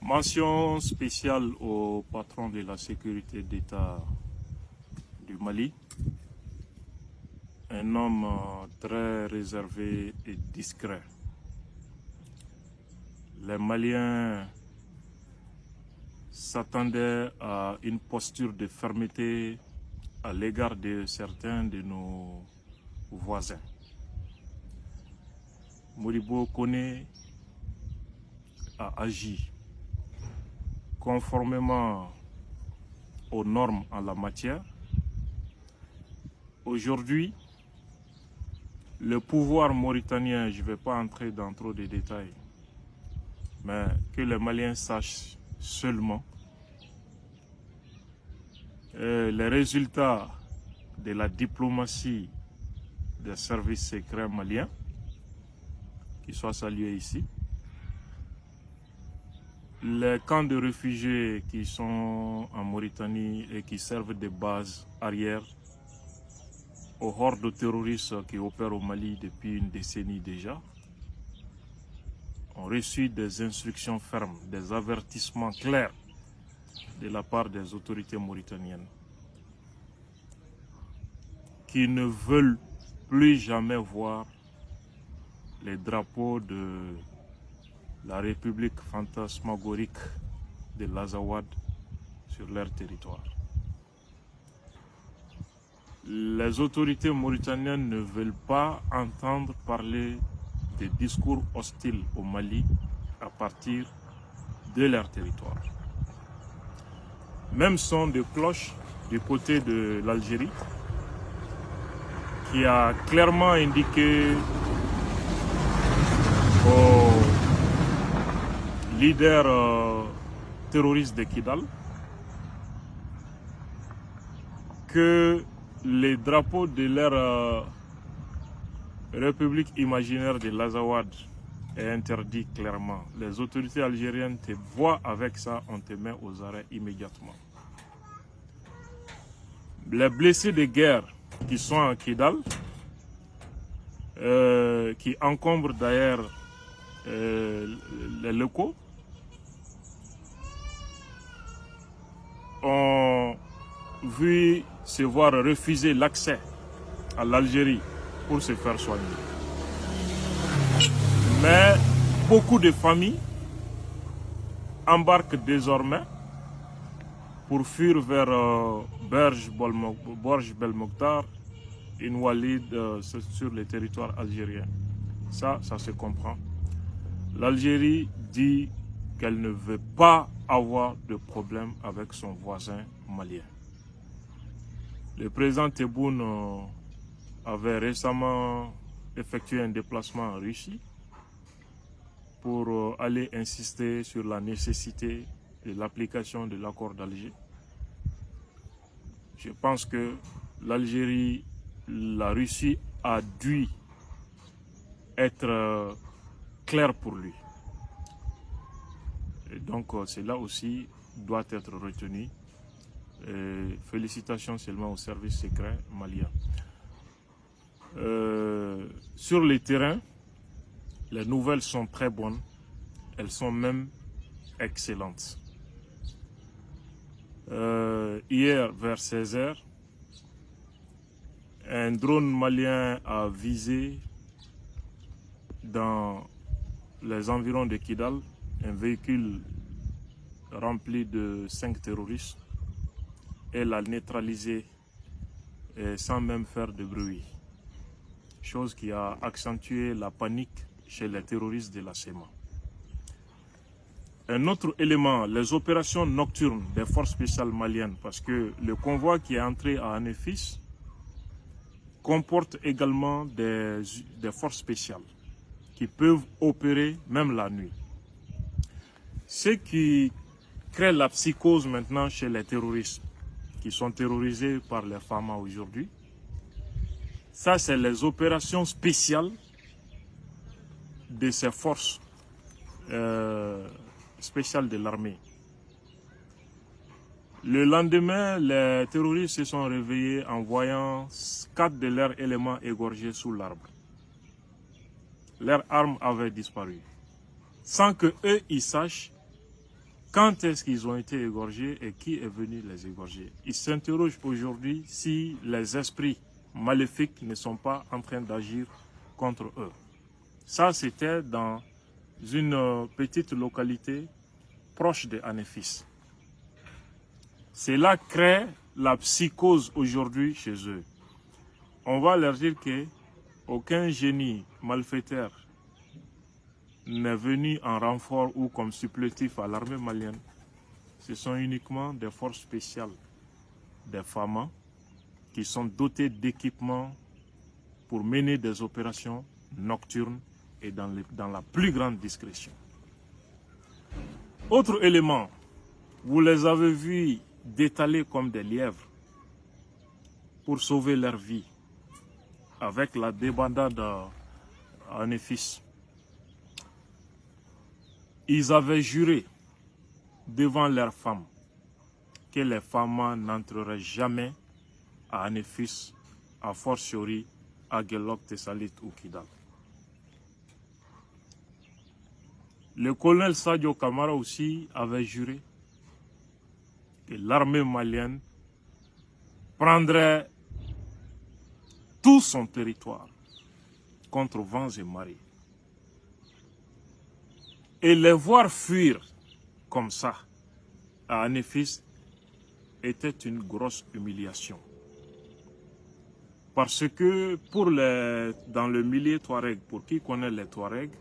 Mention spéciale au patron de la sécurité d'État du Mali, un homme très réservé et discret. Les Maliens s'attendaient à une posture de fermeté à l'égard de certains de nos voisins. Modibo Koné a agi conformément aux normes en la matière. Aujourd'hui, le pouvoir mauritanien, je ne vais pas entrer dans trop de détails, mais que les Maliens sachent seulement les résultats de la diplomatie des services secrets maliens, qui soient salués ici, les camps de réfugiés qui sont en Mauritanie et qui servent de base arrière aux hordes terroristes qui opèrent au Mali depuis une décennie déjà, ont reçu des instructions fermes, des avertissements clairs de la part des autorités mauritaniennes qui ne veulent plus jamais voir les drapeaux de la République fantasmagorique de l'Azawad sur leur territoire. Les autorités mauritaniennes ne veulent pas entendre parler des discours hostiles au Mali à partir de leur territoire. Même son de cloche du côté de l'Algérie qui a clairement indiqué aux leaders terroristes de Kidal que les drapeaux de leur république imaginaire de l'Azawad est interdit clairement. Les autorités algériennes te voient avec ça, on te met aux arrêts immédiatement. Les blessés de guerre qui sont à Kidal, qui encombrent d'ailleurs les locaux, ont vu se voir refuser l'accès à l'Algérie pour se faire soigner. Mais beaucoup de familles embarquent désormais pour fuir vers Borj Belmokhtar, une Walid sur le territoire algérien. Ça se comprend. L'Algérie dit qu'elle ne veut pas avoir de problème avec son voisin malien. Le président Tebboune avait récemment effectué un déplacement en Russie pour aller insister sur la nécessité de l'application de l'accord d'Alger. Je pense que l'Algérie, la Russie a dû être clair pour lui. Et donc cela aussi doit être retenu. Et félicitations seulement au service secret malien. Sur le terrain, les nouvelles sont très bonnes. Elles sont même excellentes. Hier, vers 16 h, un drone malien a visé dans les environs de Kidal un véhicule rempli de 5 terroristes et l'a neutralisé sans même faire de bruit. Chose qui a accentué la panique chez les terroristes de la SEMA. Un autre élément, les opérations nocturnes des forces spéciales maliennes, parce que le convoi qui est entré à Anefis comporte également des forces spéciales qui peuvent opérer même la nuit. Ce qui crée la psychose maintenant chez les terroristes, qui sont terrorisés par les FAMA aujourd'hui, ça c'est les opérations spéciales de ces forces spéciales de l'armée. Le lendemain, les terroristes se sont réveillés en voyant 4 de leurs éléments égorgés sous l'arbre. Leurs armes avaient disparu. Sans que eux ils sachent Quand est-ce qu'ils ont été égorgés et qui est venu les égorger? Ils s'interrogent aujourd'hui si les esprits maléfiques ne sont pas en train d'agir contre eux. Ça, c'était dans une petite localité proche de Anéfis. Cela crée la psychose aujourd'hui chez eux. On va leur dire qu'aucun génie malfaiteur n'est venu en renfort ou comme supplétif à l'armée malienne. Ce sont uniquement des forces spéciales, des FAMA, qui sont dotés d'équipements pour mener des opérations nocturnes et dans la plus grande discrétion. Autre élément, vous les avez vus détaler comme des lièvres pour sauver leur vie avec la débandade à Anéfis. Ils avaient juré devant leurs femmes que les femmes n'entreraient jamais à Anéfis, a fortiori à Guelok, Tessalit ou Kidal. Le colonel Sadio Kamara aussi avait juré que l'armée malienne prendrait tout son territoire contre vents et marées. Et les voir fuir comme ça à Anéfis était une grosse humiliation. Parce que dans le milieu Touareg, pour qui connaît les Touaregs,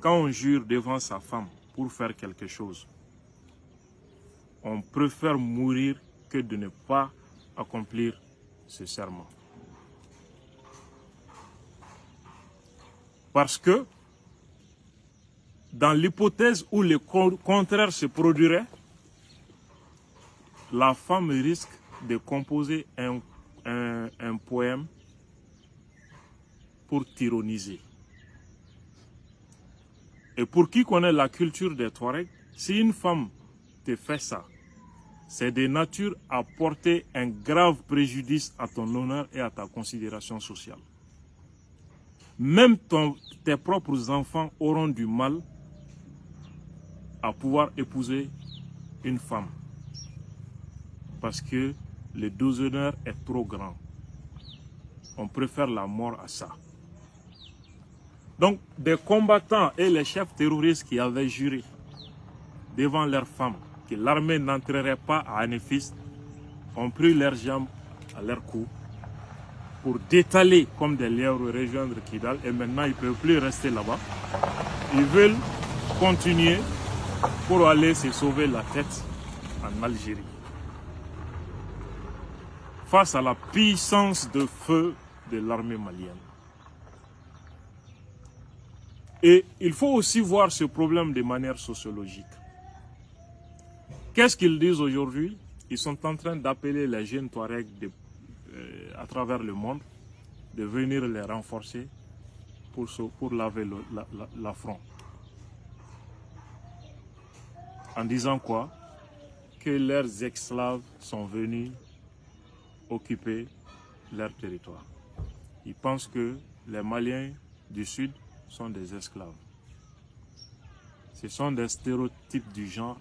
quand on jure devant sa femme pour faire quelque chose, on préfère mourir que de ne pas accomplir ce serment. Parce que dans l'hypothèse où le contraire se produirait, la femme risque de composer un poème pour tyranniser. Et pour qui connaît la culture des Touaregs, si une femme te fait ça, c'est de nature à porter un grave préjudice à ton honneur et à ta considération sociale. Même tes propres enfants auront du mal à pouvoir épouser une femme. Parce que le déshonneur est trop grand. On préfère la mort à ça. Donc, des combattants et les chefs terroristes qui avaient juré devant leurs femmes que l'armée n'entrerait pas à Anéfis ont pris leurs jambes à leur cou pour détaler comme des lièvres rejoindre Kidal et maintenant ils ne peuvent plus rester là-bas. Ils veulent continuer pour aller se sauver la tête en Algérie. Face à la puissance de feu de l'armée malienne. Et il faut aussi voir ce problème de manière sociologique. Qu'est-ce qu'ils disent aujourd'hui? Ils sont en train d'appeler les jeunes Touaregs à travers le monde de venir les renforcer pour laver l'affront. En disant quoi? Que leurs esclaves sont venus occuper leur territoire. Ils pensent que les Maliens du Sud sont des esclaves. Ce sont des stéréotypes du genre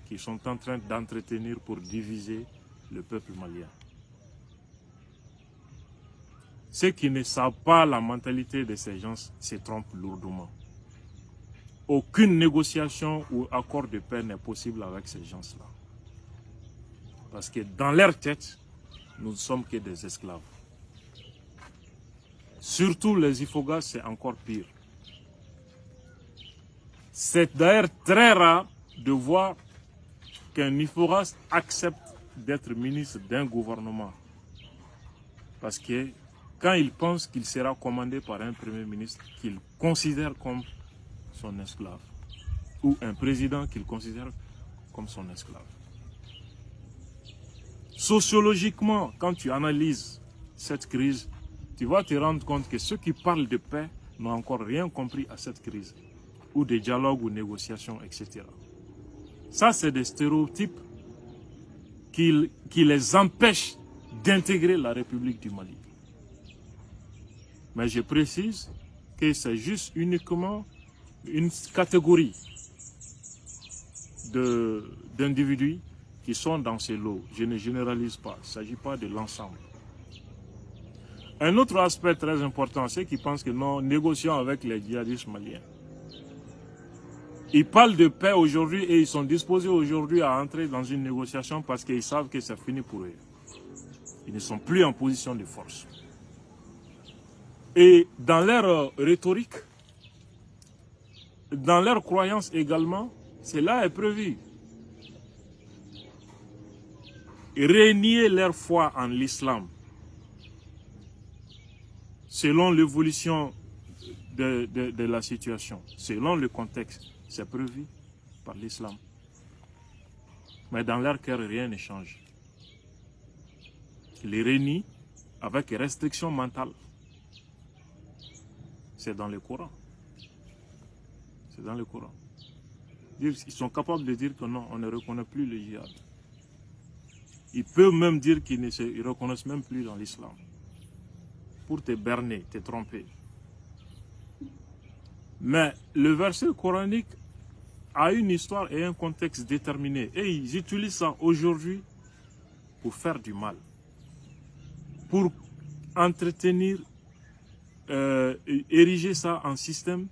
qui sont en train d'entretenir pour diviser le peuple malien. Ceux qui ne savent pas la mentalité de ces gens se trompent lourdement. Aucune négociation ou accord de paix n'est possible avec ces gens-là. Parce que dans leur tête, nous ne sommes que des esclaves. Surtout les Ifogas, c'est encore pire. C'est d'ailleurs très rare de voir qu'un Ifogas accepte d'être ministre d'un gouvernement. Parce que quand il pense qu'il sera commandé par un premier ministre qu'il considère comme son esclave, ou un président qu'il considère comme son esclave. Sociologiquement, quand tu analyses cette crise, tu vas te rendre compte que ceux qui parlent de paix n'ont encore rien compris à cette crise, ou de dialogue ou négociations, etc. Ça, c'est des stéréotypes qui les empêchent d'intégrer la République du Mali. Mais je précise que c'est juste uniquement une catégorie d'individus qui sont dans ces lots. Je ne généralise pas, il ne s'agit pas de l'ensemble. Un autre aspect très important, c'est qu'ils pensent que non, négocions avec les djihadistes maliens. Ils parlent de paix aujourd'hui et ils sont disposés aujourd'hui à entrer dans une négociation parce qu'ils savent que c'est fini pour eux. Ils ne sont plus en position de force. Et dans leur rhétorique, dans leur croyance également, cela est prévu. Renier leur foi en l'islam, selon l'évolution de la situation, selon le contexte, c'est prévu par l'islam. Mais dans leur cœur, rien ne change. Ils les renient avec restriction mentale. C'est dans le Coran. C'est dans le Coran. Ils sont capables de dire que non, on ne reconnaît plus le djihad. Ils peuvent même dire qu'ils ne se reconnaissent même plus dans l'islam. Pour te berner, te tromper. Mais le verset coranique a une histoire et un contexte déterminé. Et ils utilisent ça aujourd'hui pour faire du mal. Pour entretenir, ériger ça en système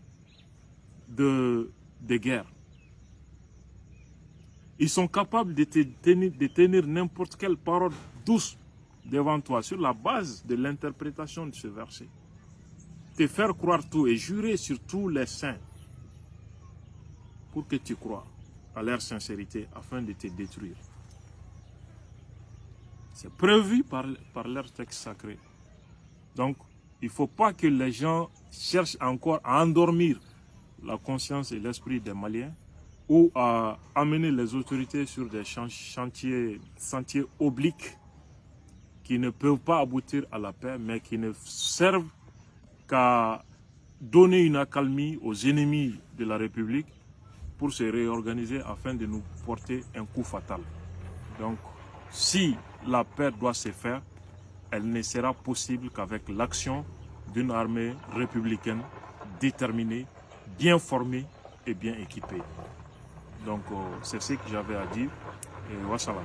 de guerre. Ils sont capables de tenir n'importe quelle parole douce devant toi sur la base de l'interprétation de ce verset. Te faire croire tout et jurer sur tous les saints pour que tu crois à leur sincérité afin de te détruire. C'est prévu par leur texte sacré. Donc, il ne faut pas que les gens cherchent encore à endormir la conscience et l'esprit des Maliens ou à amener les autorités sur des sentiers obliques qui ne peuvent pas aboutir à la paix, mais qui ne servent qu'à donner une accalmie aux ennemis de la République pour se réorganiser afin de nous porter un coup fatal. Donc, si la paix doit se faire, elle ne sera possible qu'avec l'action d'une armée républicaine déterminée, bien formée et bien équipée. Donc, c'est ce que j'avais à dire. Et wassalam.